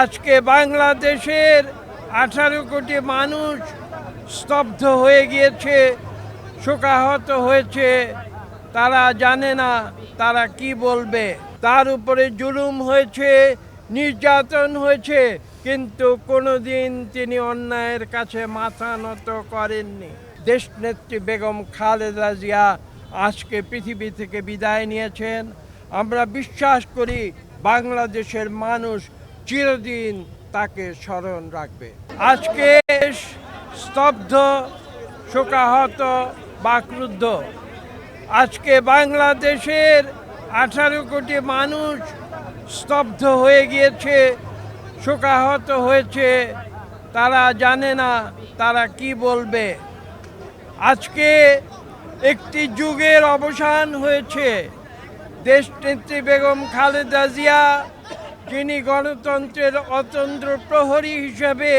আজকে বাংলাদেশের 18 কোটি মানুষ স্তব্ধ হয়ে গিয়েছে, শোকাহত হয়েছে। তারা জানে না তারা কি বলবে। তার উপরে জুলুম হয়েছে, নির্যাতন হয়েছে, কিন্তু কোনোদিন তিনি অন্যায়ের কাছে মাথা নত করেননি। দেশনেত্রী বেগম খালেদা জিয়া আজকে পৃথিবী থেকে বিদায় নিয়েছেন। আমরা বিশ্বাস করি বাংলাদেশের মানুষ চিরদিন তাকে স্মরণ রাখবে। আজকে স্তব্ধ, শোকাহত, বাকরুদ্ধ। আজকে বাংলাদেশের 18 কোটি মানুষ স্তব্ধ হয়ে গিয়েছে, শোকাহত হয়েছে। তারা জানে না তারা কি বলবে। আজকে একটি যুগের অবসান হয়েছে। দেশনেত্রী বেগম খালেদা জিয়া, যিনি গণতন্ত্রের অতন্দ্র প্রহরী হিসেবে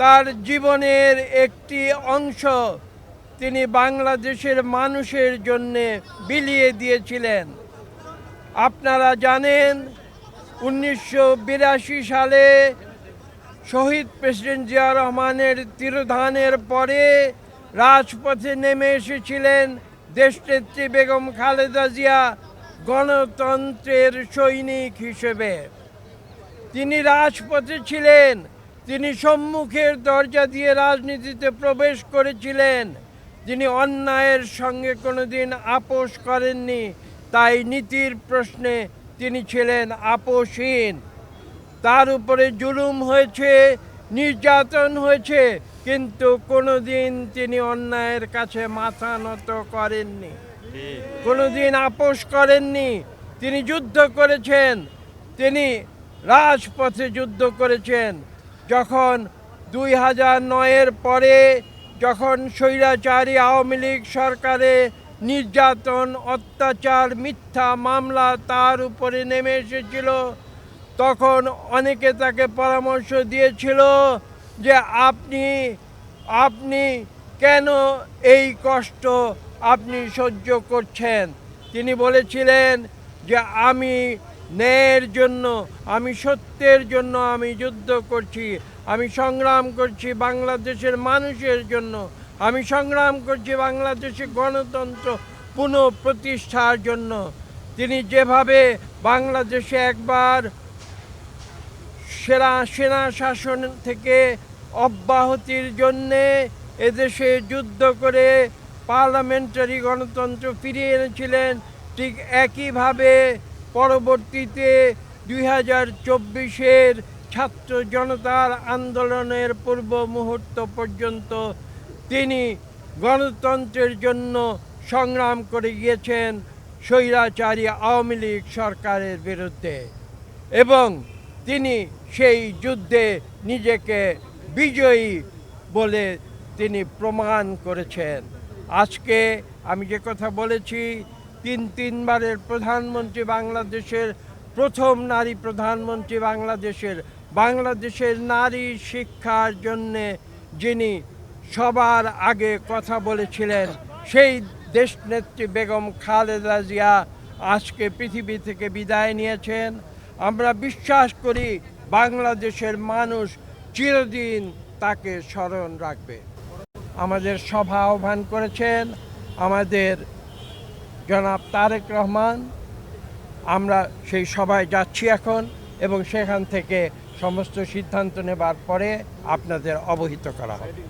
তার জীবনের একটি অংশ তিনি বাংলাদেশের মানুষের জন্যে বিলিয়ে দিয়েছিলেন। আপনারা জানেন 1982 সালে শহীদ প্রেসিডেন্ট জিয়া রহমানের তিরোধানের পরে রাজপথে নেমে এসেছিলেন দেশনেত্রী বেগম খালেদা জিয়া গণতন্ত্রের সৈনিক হিসেবে। তিনি রাজপথে ছিলেন, তিনি সম্মুখের দরজা দিয়ে রাজনীতিতে প্রবেশ করেছিলেন। তিনি অন্যায়ের সঙ্গে কোনোদিন আপোষ করেননি, তাই নীতির প্রশ্নে তিনি ছিলেন আপোষহীন। তার উপরে জুলুম হয়েছে, নির্যাতন হয়েছে, কিন্তু কোনোদিন তিনি অন্যায়ের কাছে মাথা নত করেননি, কোনোদিন আপোষ করেননি। তিনি যুদ্ধ করেছেন, তিনি রাজপথে যুদ্ধ করেছেন। যখন 2009-এর পরে যখন স্বৈরাচারী আওয়ামী লীগ সরকারে নির্যাতন, অত্যাচার, মিথ্যা মামলা তার উপরে নেমে এসেছিল, তখন অনেকে তাকে পরামর্শ দিয়েছিল যে আপনি কেন এই কষ্ট আপনি সহ্য করছেন। তিনি বলেছিলেন যে আমি ন্যায়ের জন্য, আমি সত্যের জন্য আমি যুদ্ধ করছি, আমি সংগ্রাম করছি বাংলাদেশের মানুষের জন্য, আমি সংগ্রাম করছি বাংলাদেশের গণতন্ত্র পুনঃপ্রতিষ্ঠার জন্য। তিনি যেভাবে বাংলাদেশে একবার সেনা শাসন থেকে অব্যাহতির জন্যে এদেশে যুদ্ধ করে পার্লামেন্টারি গণতন্ত্র ফিরিয়ে এনেছিলেন, ঠিক একইভাবে পরবর্তীতে 2024-এর ছাত্র জনতার আন্দোলনের পূর্ব মুহূর্ত পর্যন্ত তিনি গণতন্ত্রের জন্য সংগ্রাম করে গিয়েছেন স্বৈরাচারী আওয়ামী লীগ সরকারের বিরুদ্ধে, এবং তিনি সেই যুদ্ধে নিজেকে বিজয়ী বলে তিনি প্রমাণ করেছেন। আজকে আমি যে কথা বলেছি, তিনবারের প্রধানমন্ত্রী, বাংলাদেশের প্রথম নারী প্রধানমন্ত্রী, বাংলাদেশের নারী শিক্ষার জন্যে যিনি সবার আগে কথা বলেছিলেন, সেই দেশনেত্রী বেগম খালেদা জিয়া আজকে পৃথিবী থেকে বিদায় নিয়েছেন। আমরা বিশ্বাস করি বাংলাদেশের মানুষ চিরদিন তাকে স্মরণ রাখবে। আমাদের সভা আহ্বান করেছেন আমাদের জনাব তারেক রহমান। আমরা সেই সভায় যাচ্ছি এখন, এবং সেখান থেকে সমস্ত সিদ্ধান্ত নেবার পরে আপনাদের অবহিত করা হবে।